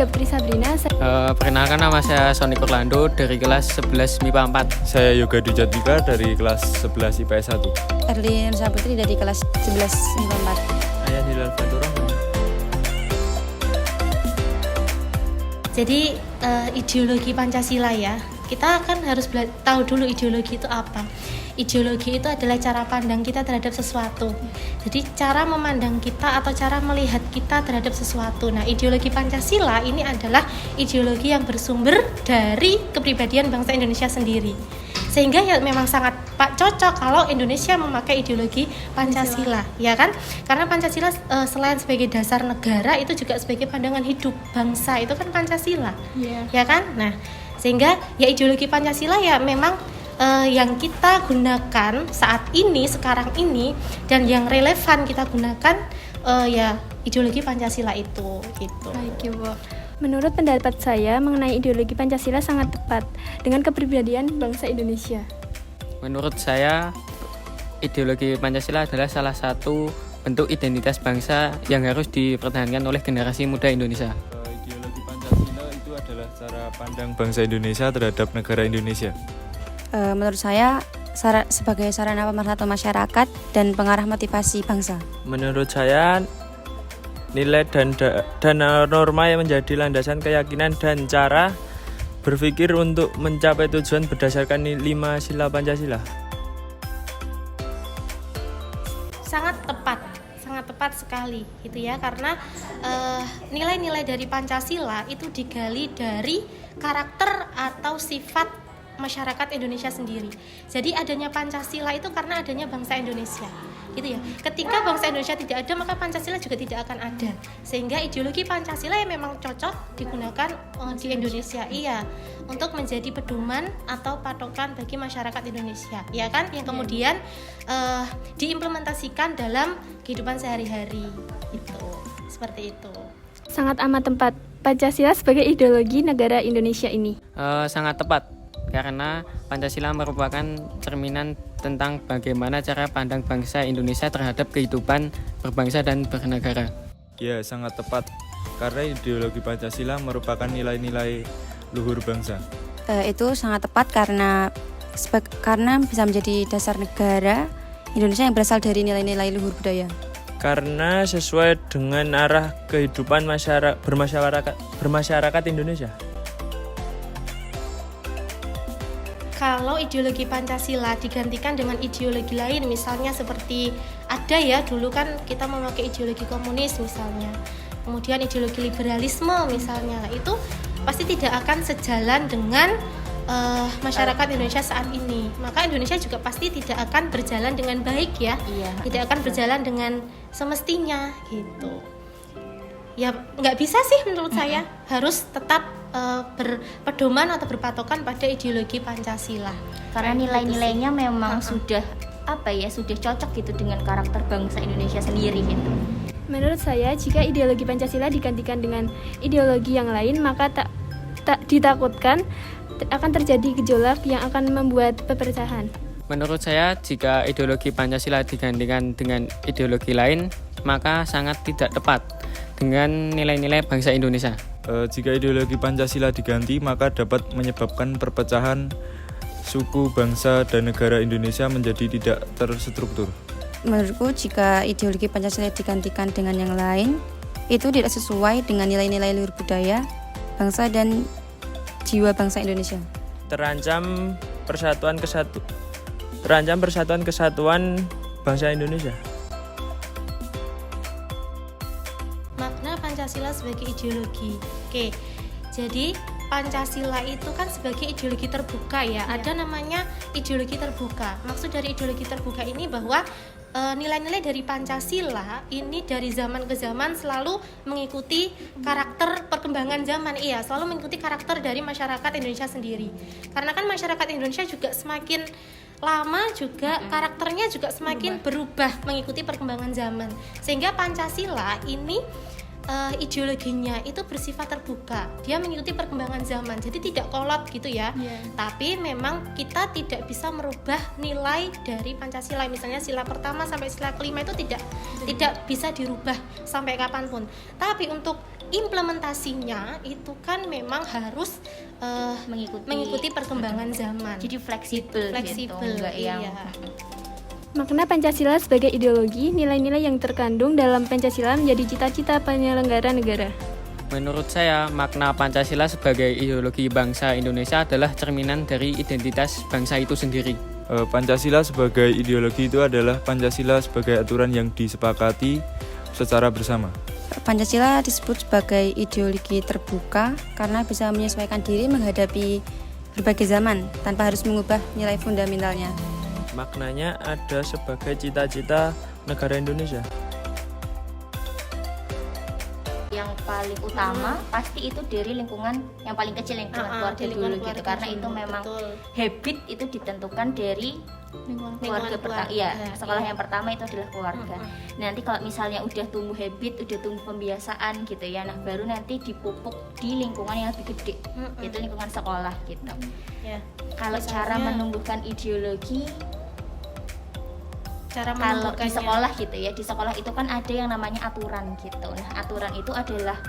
Dinda Putri Sabrina. Perkenalkan, nama saya Sony Orlando dari kelas 11 MIPA 4. Saya Yoga Dujatmika dari kelas 11 IPS 1. Erlin Saputri dari kelas 11 MIPA 4. Saya Hilal Faturah. Jadi ideologi Pancasila ya, kita kan harus tahu dulu ideologi itu apa. Ideologi itu adalah cara pandang kita terhadap sesuatu. Jadi cara memandang kita atau cara melihat kita terhadap sesuatu. Nah, ideologi Pancasila ini adalah ideologi yang bersumber dari kepribadian bangsa Indonesia sendiri. Sehingga ya memang sangat cocok kalau Indonesia memakai ideologi Pancasila, ya kan? Karena Pancasila selain sebagai dasar negara, itu juga sebagai pandangan hidup bangsa, itu kan Pancasila, ya kan? Nah, sehingga ya ideologi Pancasila ya memang yang kita gunakan saat ini, sekarang ini, dan yang relevan kita gunakan ya ideologi Pancasila itu, gitu. Baik, Bu. Menurut pendapat saya mengenai ideologi Pancasila sangat tepat dengan kepribadian bangsa Indonesia. Menurut saya, ideologi Pancasila adalah salah satu bentuk identitas bangsa yang harus dipertahankan oleh generasi muda Indonesia. Ideologi Pancasila itu adalah cara pandang bangsa Indonesia terhadap negara Indonesia. Menurut saya sebagai sarana pemersatu masyarakat dan pengarah motivasi bangsa. Menurut saya, nilai dan norma yang menjadi landasan keyakinan dan cara berpikir untuk mencapai tujuan berdasarkan 5 sila Pancasila. Sangat tepat sekali gitu ya, karena nilai-nilai dari Pancasila itu digali dari karakter atau sifat masyarakat Indonesia sendiri. Jadi adanya Pancasila itu karena adanya bangsa Indonesia, gitu ya. Ketika bangsa Indonesia tidak ada, maka Pancasila juga tidak akan ada. Sehingga ideologi Pancasila yang memang cocok digunakan di Indonesia, iya, untuk menjadi pedoman atau patokan bagi masyarakat Indonesia, ya kan? Yang kemudian diimplementasikan dalam kehidupan sehari-hari, itu seperti itu. Sangat amat tepat. Pancasila sebagai ideologi negara Indonesia ini. Sangat tepat, karena Pancasila merupakan cerminan tentang bagaimana cara pandang bangsa Indonesia terhadap kehidupan berbangsa dan bernegara. Ya, sangat tepat, karena ideologi Pancasila merupakan nilai-nilai luhur bangsa. Itu sangat tepat karena bisa menjadi dasar negara Indonesia yang berasal dari nilai-nilai luhur budaya. Karena sesuai dengan arah kehidupan bermasyarakat Indonesia. Kalau ideologi Pancasila digantikan dengan ideologi lain, misalnya seperti ada ya, dulu kan kita memakai ideologi komunis misalnya, kemudian ideologi liberalisme misalnya, itu pasti tidak akan sejalan dengan masyarakat Indonesia saat ini. Maka Indonesia juga pasti tidak akan berjalan dengan baik ya, tidak akan berjalan dengan semestinya gitu. Ya nggak bisa sih menurut saya, harus tetap berpedoman atau berpatokan pada ideologi Pancasila. Karena nilai-nilainya memang sudah cocok gitu dengan karakter bangsa Indonesia sendiri gitu. Menurut saya, jika ideologi Pancasila digantikan dengan ideologi yang lain, maka tak ditakutkan akan terjadi gejolak yang akan membuat perpecahan. Menurut saya, jika ideologi Pancasila digantikan dengan ideologi lain, maka sangat tidak tepat dengan nilai-nilai bangsa Indonesia. Jika ideologi Pancasila diganti, maka dapat menyebabkan perpecahan suku, bangsa, dan negara Indonesia menjadi tidak terstruktur. Menurutku, jika ideologi Pancasila digantikan dengan yang lain, itu tidak sesuai dengan nilai-nilai luhur budaya, bangsa, dan jiwa bangsa Indonesia. Terancam persatuan kesatuan bangsa Indonesia. Makna Pancasila sebagai ideologi. Oke. Jadi Pancasila itu kan sebagai ideologi terbuka ya. Ada namanya ideologi terbuka. Maksud dari ideologi terbuka ini bahwa nilai-nilai dari Pancasila ini dari zaman ke zaman selalu mengikuti karakter perkembangan zaman, selalu mengikuti karakter dari masyarakat Indonesia sendiri. Karena kan masyarakat Indonesia juga semakin lama juga karakternya juga semakin berubah mengikuti perkembangan zaman. Sehingga Pancasila ini ideologinya itu bersifat terbuka, dia mengikuti perkembangan zaman, jadi tidak kolot gitu ya. Tapi memang kita tidak bisa merubah nilai dari Pancasila, misalnya sila pertama sampai sila kelima itu tidak bisa dirubah sampai kapanpun. Tapi untuk implementasinya itu kan memang harus mengikuti perkembangan zaman. Jadi fleksibel gitu, enggak yang Makna Pancasila sebagai ideologi, nilai-nilai yang terkandung dalam Pancasila menjadi cita-cita penyelenggara negara. Menurut saya, makna Pancasila sebagai ideologi bangsa Indonesia adalah cerminan dari identitas bangsa itu sendiri. Pancasila sebagai ideologi itu adalah Pancasila sebagai aturan yang disepakati secara bersama. Pancasila disebut sebagai ideologi terbuka karena bisa menyesuaikan diri menghadapi berbagai zaman tanpa harus mengubah nilai fundamentalnya. Maknanya ada sebagai cita-cita negara Indonesia. yang paling utama pasti itu dari lingkungan yang paling kecil, lingkungan keluarga dulu gitu, karena itu memang habit itu ditentukan dari keluarga pertama. Iya, sekolah yang pertama itu adalah keluarga. Nanti kalau misalnya udah tumbuh habit, udah tumbuh pembiasaan gitu ya, nah baru nanti dipupuk di lingkungan yang lebih gede, itu lingkungan sekolah gitu. Kalau cara menumbuhkan ideologi, kalau di sekolah gitu ya, di sekolah itu kan ada yang namanya aturan gitu. Nah, aturan itu adalah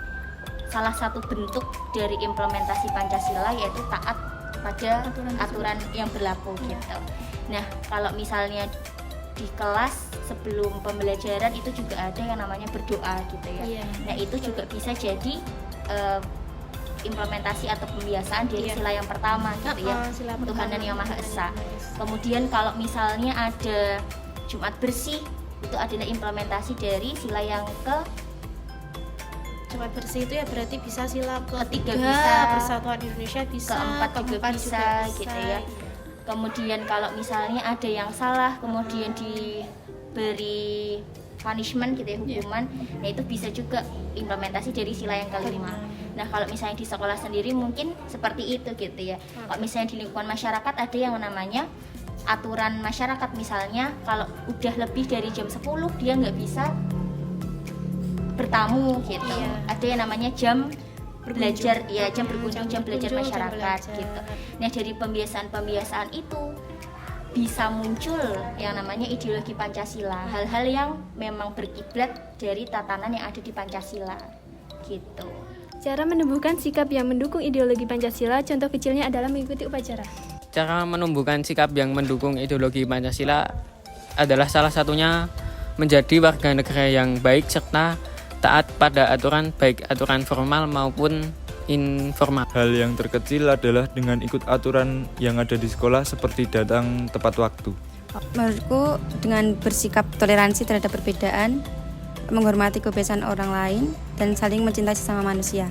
salah satu bentuk dari implementasi Pancasila, yaitu taat pada aturan yang berlaku gitu. Nah, kalau misalnya di kelas sebelum pembelajaran itu juga ada yang namanya berdoa gitu ya. Nah, itu juga bisa jadi implementasi atau pembiasaan dari sila yang pertama gitu ya, Tuhanan Yang Maha Esa. Kemudian kalau misalnya ada Jumat bersih, itu adalah implementasi dari sila yang Jumat bersih itu ya berarti bisa sila ketiga bisa, Persatuan Indonesia bisa, keempat juga bisa gitu ya. Kemudian kalau misalnya ada yang salah kemudian diberi punishment gitu ya, hukuman, nah itu bisa juga implementasi dari sila yang kelima. Nah, kalau misalnya di sekolah sendiri mungkin seperti itu gitu ya. Kalau misalnya di lingkungan masyarakat ada yang namanya aturan masyarakat, misalnya kalau udah lebih dari jam 10 dia nggak bisa bertamu gitu. Ada yang namanya jam belajar ya, jam berkunjung, jam belajar masyarakat gitu. Nah, dari pembiasaan itu bisa muncul yang namanya ideologi Pancasila, hal-hal yang memang berkiblat dari tatanan yang ada di Pancasila gitu. Cara menumbuhkan sikap yang mendukung ideologi Pancasila, contoh kecilnya adalah mengikuti upacara. Cara menumbuhkan sikap yang mendukung ideologi Pancasila adalah salah satunya menjadi warga negara yang baik serta taat pada aturan, baik aturan formal maupun informal. Hal yang terkecil adalah dengan ikut aturan yang ada di sekolah seperti datang tepat waktu. Menurutku dengan bersikap toleransi terhadap perbedaan, menghormati kebiasaan orang lain, dan saling mencintai sesama manusia.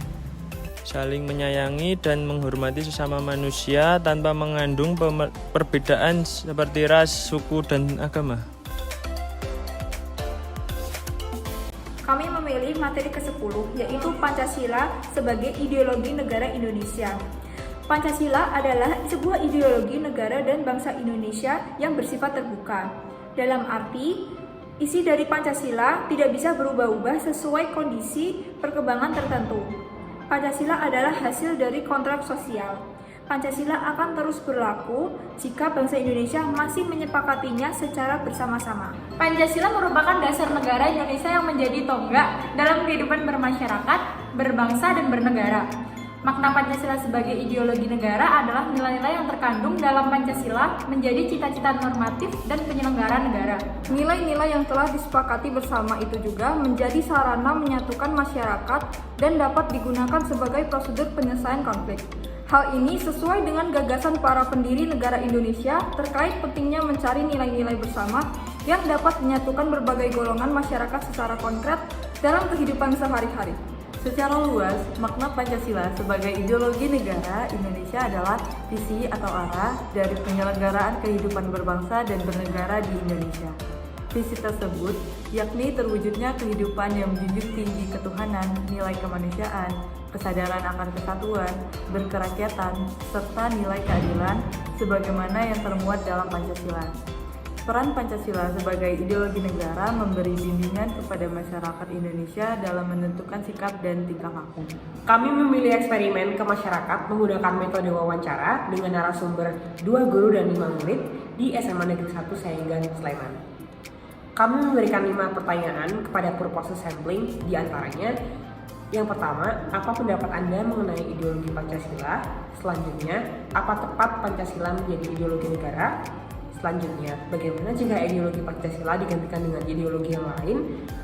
Saling menyayangi dan menghormati sesama manusia tanpa mengandung perbedaan seperti ras, suku, dan agama. Kami memilih materi ke-10, yaitu Pancasila sebagai ideologi negara Indonesia. Pancasila adalah sebuah ideologi negara dan bangsa Indonesia yang bersifat terbuka. Dalam arti, isi dari Pancasila tidak bisa berubah-ubah sesuai kondisi perkembangan tertentu. Pancasila adalah hasil dari kontrak sosial. Pancasila akan terus berlaku jika bangsa Indonesia masih menyepakatinya secara bersama-sama. Pancasila merupakan dasar negara Indonesia yang menjadi tonggak dalam kehidupan bermasyarakat, berbangsa, dan bernegara. Makna Pancasila sebagai ideologi negara adalah nilai-nilai yang terkandung dalam Pancasila menjadi cita-cita normatif dan penyelenggara negara. Nilai-nilai yang telah disepakati bersama itu juga menjadi sarana menyatukan masyarakat dan dapat digunakan sebagai prosedur penyelesaian konflik. Hal ini sesuai dengan gagasan para pendiri negara Indonesia terkait pentingnya mencari nilai-nilai bersama yang dapat menyatukan berbagai golongan masyarakat secara konkret dalam kehidupan sehari-hari. Secara luas, makna Pancasila sebagai ideologi negara Indonesia adalah visi atau arah dari penyelenggaraan kehidupan berbangsa dan bernegara di Indonesia. Visi tersebut yakni terwujudnya kehidupan yang menjunjung tinggi ketuhanan, nilai kemanusiaan, kesadaran akan kesatuan, berkerakyatan, serta nilai keadilan sebagaimana yang termuat dalam Pancasila. Peran Pancasila sebagai ideologi negara memberi bimbingan kepada masyarakat Indonesia dalam menentukan sikap dan tingkah laku. Kami memilih eksperimen ke masyarakat menggunakan metode wawancara dengan narasumber 2 guru dan 5 murid di SMA Negeri 1 Sayengan, Sleman. Kami memberikan 5 pertanyaan kepada purpose sampling, di antaranya yang pertama, apa pendapat Anda mengenai ideologi Pancasila? Selanjutnya, apa tepat Pancasila menjadi ideologi negara? Selanjutnya, bagaimana jika ideologi Pancasila digantikan dengan ideologi yang lain?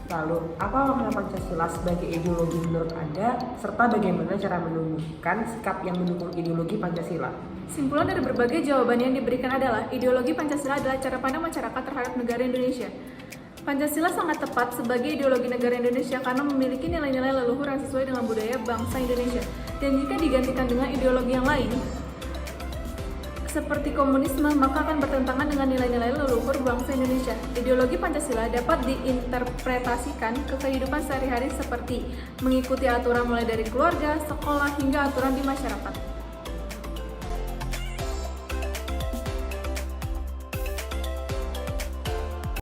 Lalu, apa makna Pancasila sebagai ideologi menurut Anda? Serta bagaimana cara menumbuhkan sikap yang mendukung ideologi Pancasila? Simpulan dari berbagai jawaban yang diberikan adalah ideologi Pancasila adalah cara pandang masyarakat terhadap negara Indonesia. Pancasila sangat tepat sebagai ideologi negara Indonesia karena memiliki nilai-nilai leluhur yang sesuai dengan budaya bangsa Indonesia. Dan jika digantikan dengan ideologi yang lain, seperti komunisme, maka akan bertentangan dengan nilai-nilai leluhur bangsa Indonesia. Ideologi Pancasila dapat diinterpretasikan ke kehidupan sehari-hari seperti mengikuti aturan mulai dari keluarga, sekolah, hingga aturan di masyarakat.